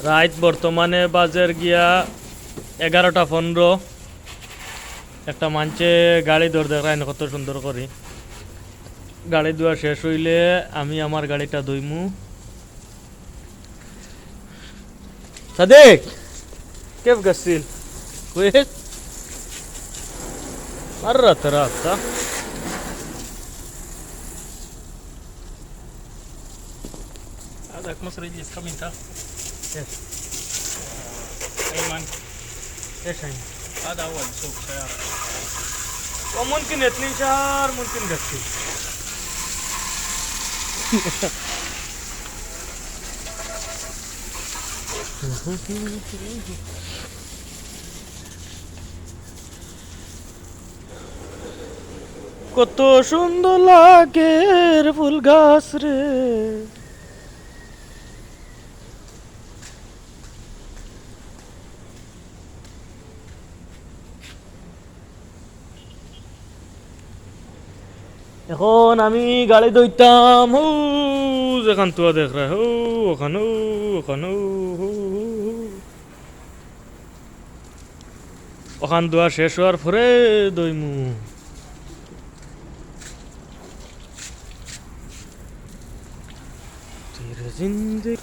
রাত বর্তমানে বাজার গিয়া 11:15। একটা মানছে গাড়ি ধর দেখায় না কত সুন্দর করে। গাড়ি ধোয়া শেষ হইলে আমি আমার গাড়িটা ধুইমু। সাদেক كيف غسيل كويس مرة ترى هذاك مصري جيس كم انت؟ ايش ايمن ايش هاي هذا اول سوق سيارة. وممكن 2 شهر ممكن غسيل কত সুন্দর লাগে ফুল গাছ রে। এখন আমি গাড়ি ধুইতাম। হু যেখান তো দেখ রা হু ওখানে ওখানে ওখান ধোয়া শেষ হওয়ার পরে দইমু। तेरे जिंदगी